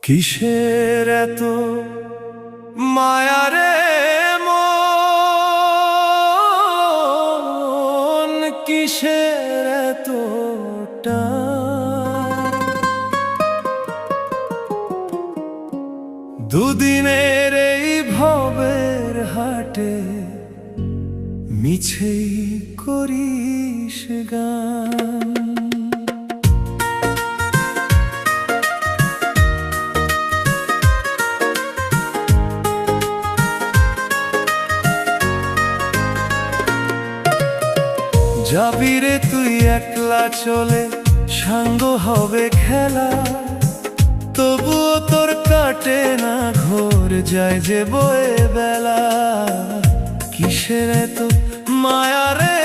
কিসের এত মায়া রে মন, কিসের এত টান? দুদিনের এই ভবের হাটে মিছেই করিস গান। যাবি রে তুই একলা চলে, সাঙ্গ হবে খেলা, তবুও তোর কাটে না ঘোর, যায় যে বয়ে বেলা। কিসের এত মায়া রে